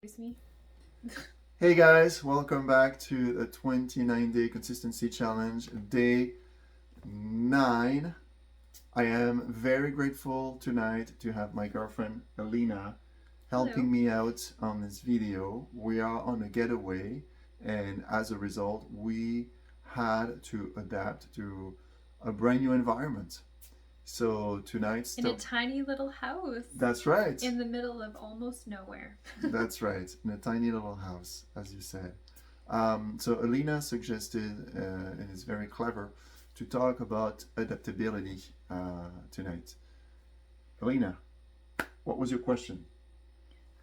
Me. Hey guys, welcome back to the 29-day consistency challenge, day 9. I am very grateful tonight to have my girlfriend Alina Hello. helping me out on this video. We are on a getaway, and as a result, we had to adapt to a brand new environment. So tonight's In a tiny little house. That's right. In the middle of almost nowhere. That's right, in a tiny little house, as you said. So Alina suggested, and is very clever, to talk about adaptability tonight. Alina, what was your question?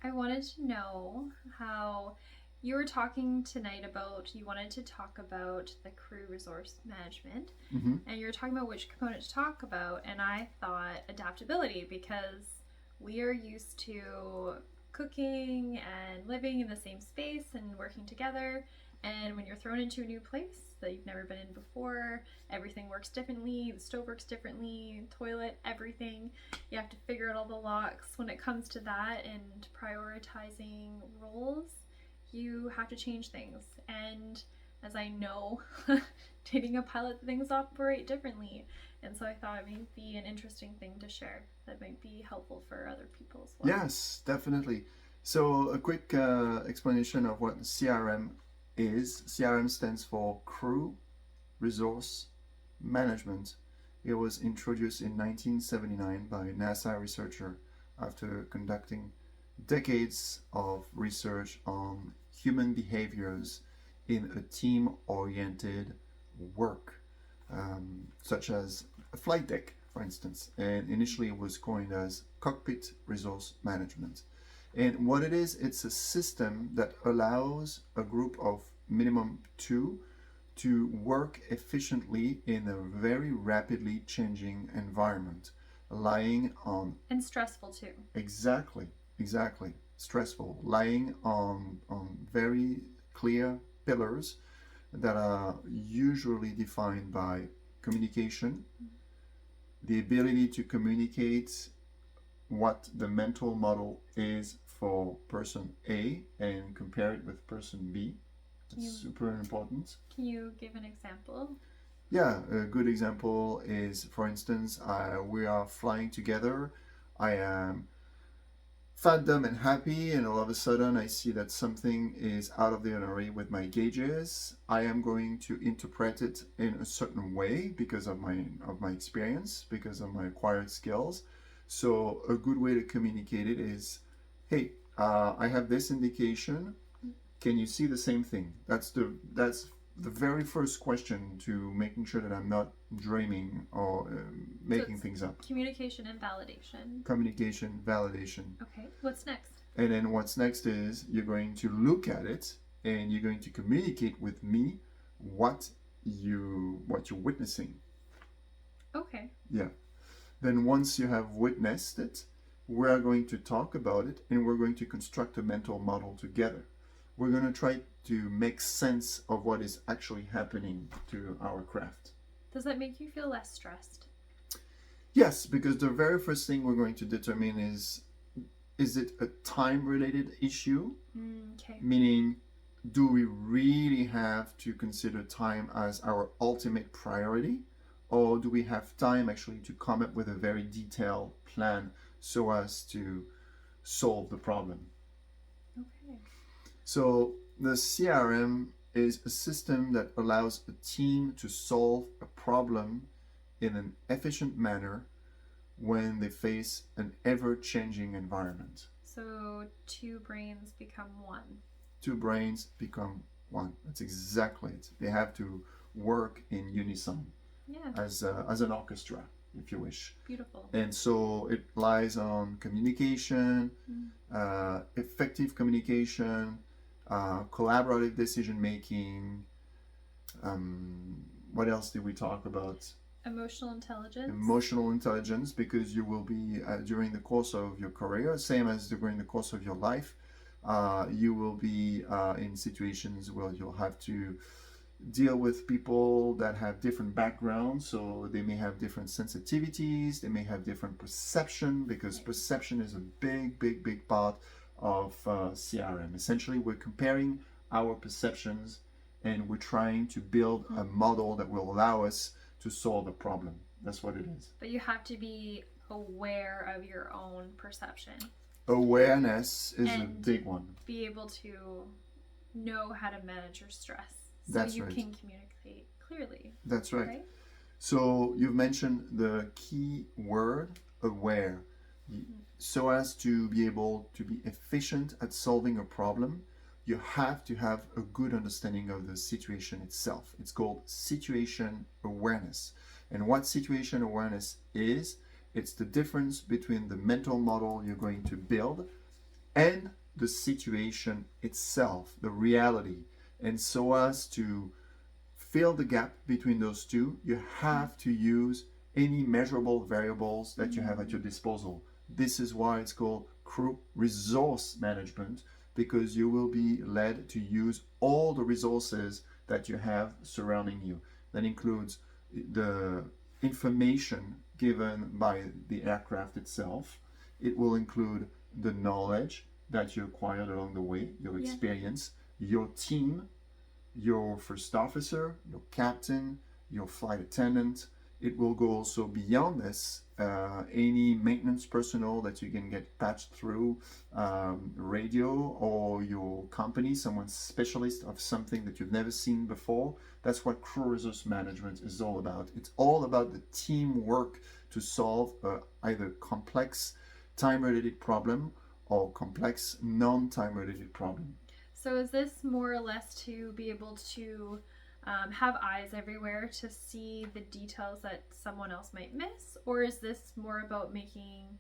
I wanted to know how you were talking tonight about, you wanted to talk about the crew resource management, and you were talking about which component to talk about, and I thought adaptability because we are used to cooking and living in the same space and working together. And when you're thrown into a new place that you've never been in before, everything works differently. The stove works differently, toilet, everything. You have to figure out all the locks. When it comes to that and prioritizing roles, you have to change things. And as I know, dating a pilot, things operate differently. And so I thought it might be an interesting thing to share that might be helpful for other people as well. Yes, definitely. So a quick explanation of what CRM is. CRM stands for Crew Resource Management. It was introduced in 1979 by NASA researcher after conducting decades of research on human behaviors in a team-oriented work, such as a flight deck, for instance. And initially it was coined as cockpit resource management. And what it is, it's a system that allows a group of minimum 2 to work efficiently in a very rapidly changing environment, relying on... And stressful too. Exactly. Stressful, lying on very clear pillars that are usually defined by communication, the ability to communicate what the mental model is for person A and compare it with person B. It's super important. Can you give an example? Yeah, a good example is, for instance, we are flying together. I am fat, dumb, and happy, and all of a sudden I see that something is out of the ordinary with my gauges. I am going to interpret it in a certain way because of my experience, because of my acquired skills. So a good way to communicate it is, hey, I have this indication. Can you see the same thing? That's the very first question to making sure that I'm not dreaming or making things up. Communication and validation. Communication, validation. Okay, what's next? And then what's next is you're going to look at it and you're going to communicate with me what you're witnessing. Okay. Yeah. Then once you have witnessed it, we're going to talk about it and we're going to construct a mental model together. We're going to try to make sense of what is actually happening to our craft. Does that make you feel less stressed? Yes, because the very first thing we're going to determine is it a time-related issue? Okay. Meaning, do we really have to consider time as our ultimate priority? Or do we have time actually to come up with a very detailed plan so as to solve the problem? Okay. So the CRM is a system that allows a team to solve a problem in an efficient manner when they face an ever-changing environment. So 2 brains become 1. 2 brains become 1. That's exactly it. They have to work in unison. Yeah. As an orchestra, if you wish. Beautiful. And so it lies on communication, effective communication, collaborative decision making. What else did we talk about? Emotional intelligence. Emotional intelligence, because you will be during the course of your career, same as during the course of your life, you will be in situations where you'll have to deal with people that have different backgrounds, so they may have different sensitivities, they may have different perception, because perception is a big part of CRM. Essentially, we're comparing our perceptions and we're trying to build a model that will allow us to solve a problem. That's what it is. But you have to be aware of your own perception. Awareness is a And big one. Be able to know how to manage your stress so That's you right. can communicate clearly. That's right. So you've mentioned the key word, aware. So as to be able to be efficient at solving a problem, you have to have a good understanding of the situation itself. It's called situation awareness. And what situation awareness is, it's the difference between the mental model you're going to build and the situation itself, the reality. And so as to fill the gap between those two, you have to use any measurable variables that you have at your disposal. This is why it's called crew resource management, because you will be led to use all the resources that you have surrounding you. That includes the information given by the aircraft itself. It will include the knowledge that you acquired along the way, your experience, your team, your first officer, your captain, your flight attendant. It will go also beyond this. Any maintenance personnel that you can get patched through radio, or your company, someone specialist of something that you've never seen before. That's what crew resource management is all about. It's all about the teamwork to solve either complex time-related problem or complex non-time related problem. So is this more or less to be able to have eyes everywhere to see the details that someone else might miss? Or is this more about making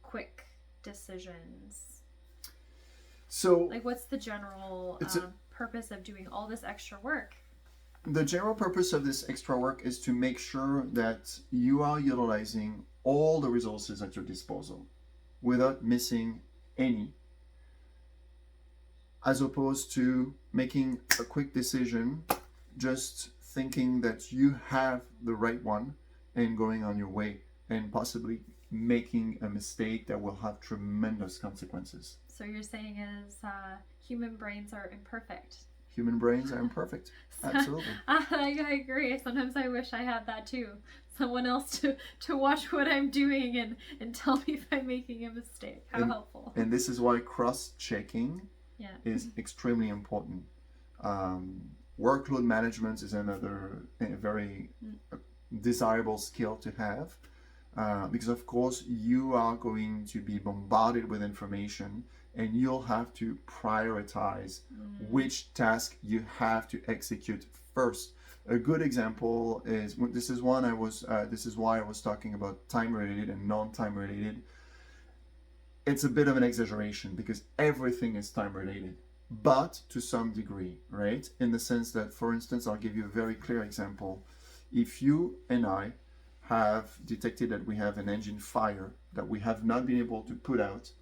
quick decisions? So, like, what's the general purpose of doing all this extra work? The general purpose of this extra work is to make sure that you are utilizing all the resources at your disposal without missing any, as opposed to making a quick decision, just thinking that you have the right one and going on your way, and possibly making a mistake that will have tremendous consequences. So you're saying is human brains are imperfect. Human brains are imperfect. Absolutely. I agree. Sometimes I wish I had that too. Someone else to watch what I'm doing and tell me if I'm making a mistake. How helpful. And this is why cross-checking is extremely important. Workload management is another very desirable skill to have, because of course you are going to be bombarded with information, and you'll have to prioritize which task you have to execute first. A good example is, this is why I was talking about time related and non-time related. It's a bit of an exaggeration because everything is time related, but to some degree, right? In the sense that, for instance, I'll give you a very clear example. If you and I have detected that we have an engine fire that we have not been able to put out,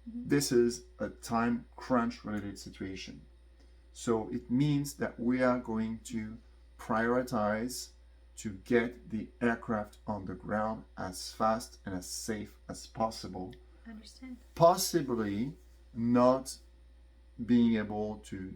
this is a time crunch related situation. So it means that we are going to prioritize to get the aircraft on the ground as fast and as safe as possible. I understand. Possibly not being able to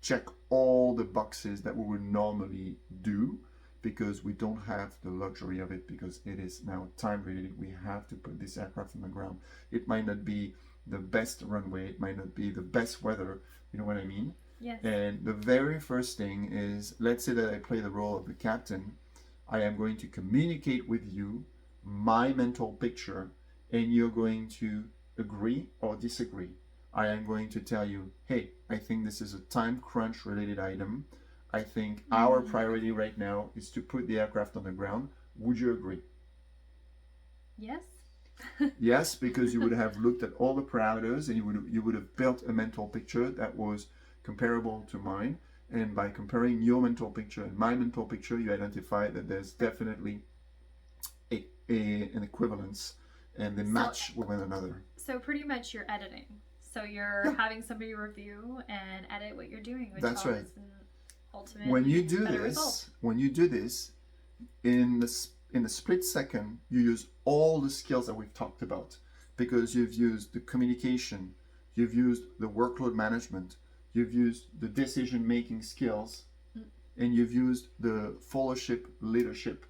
check all the boxes that we would normally do, because we don't have the luxury of it, because it is now time related. We have to put this aircraft on the ground. It might not be the best runway, it might not be the best weather, you know what I mean? Yes. And the very first thing is, let's say that I play the role of the captain. I am going to communicate with you my mental picture, and you're going to agree or disagree. I am going to tell you, hey, I think this is a time crunch related item. I think our priority right now is to put the aircraft on the ground. Would you agree? Yes. Yes, because you would have looked at all the parameters, and you would have built a mental picture that was comparable to mine. And by comparing your mental picture and my mental picture, you identify that there's definitely an equivalence, and they match with one another. So pretty much you're editing. So you're having somebody review and edit what you're doing, which That's right. Ultimately when you do this, in the split second, you use all the skills that we've talked about. because you've used the communication, you've used the workload management, you've used the decision-making skills, and you've used the followership, leadership,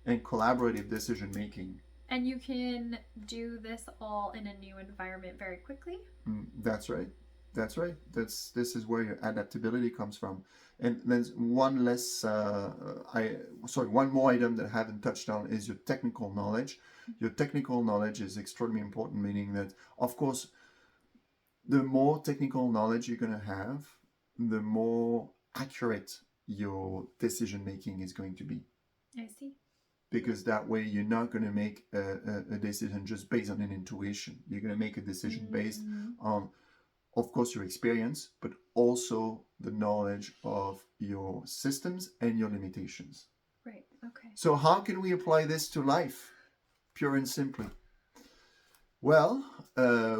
and collaborative decision-making. And you can do this all in a new environment very quickly. That's right. That's right. This is where your adaptability comes from. And there's one more item that I haven't touched on is your technical knowledge. Your technical knowledge is extremely important, meaning that, of course, the more technical knowledge you're going to have, the more accurate your decision making is going to be. I see. Because that way you're not going to make a decision just based on an intuition. You're going to make a decision based on, of course, your experience, but also the knowledge of your systems and your limitations. Right. Okay. So how can we apply this to life? Pure and simply. Well,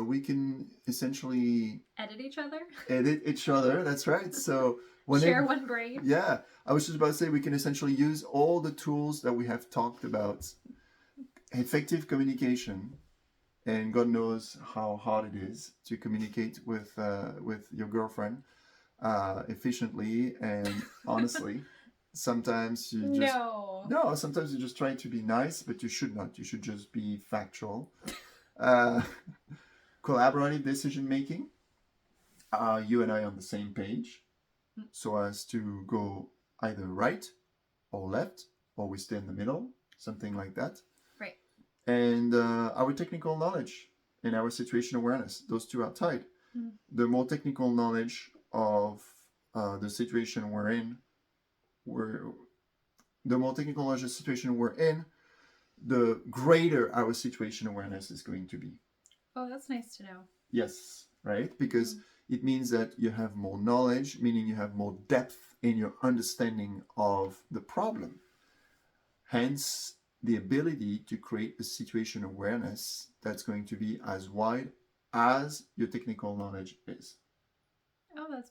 we can essentially edit each other. Edit each other. That's right. So share one brain. Yeah, I was just about to say we can essentially use all the tools that we have talked about. Effective communication, and God knows how hard it is to communicate with your girlfriend efficiently and honestly. Sometimes you just sometimes you just try to be nice, but you should not. You should just be factual. Collaborative decision making. You and I on the same page, so as to go either right or left, or we stay in the middle, something like that. Right. And our technical knowledge and our situation awareness, those two are tied. The more technical knowledge of the situation we're in, the greater our situation awareness is going to be. Oh, that's nice to know. Yes, right? Because it means that you have more knowledge, meaning you have more depth in your understanding of the problem. Hence, the ability to create a situation awareness that's going to be as wide as your technical knowledge is. Oh,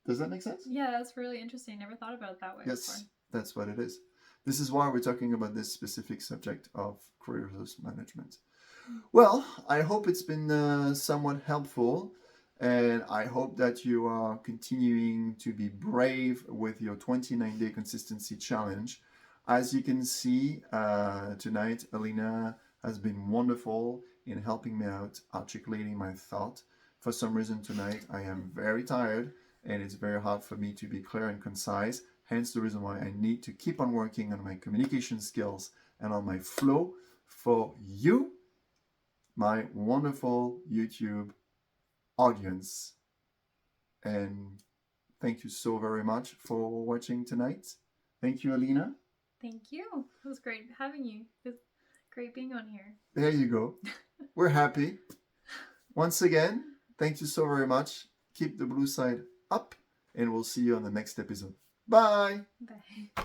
Does that make sense? Yeah, that's really interesting. Never thought about it that way before. That's what it is. This is why we're talking about this specific subject of career resource management. Well, I hope it's been somewhat helpful, and I hope that you are continuing to be brave with your 29-day consistency challenge. As you can see, tonight, Alina has been wonderful in helping me out, articulating my thought. For some reason tonight, I am very tired, and it's very hard for me to be clear and concise. Hence the reason why I need to keep on working on my communication skills and on my flow for you, my wonderful YouTube audience. And thank you so very much for watching tonight. Thank you, Alina. Thank you. It was great having you. It was great being on here. There you go. We're happy. Once again, thank you so very much. Keep the blue side up, and we'll see you on the next episode. Bye. Bye.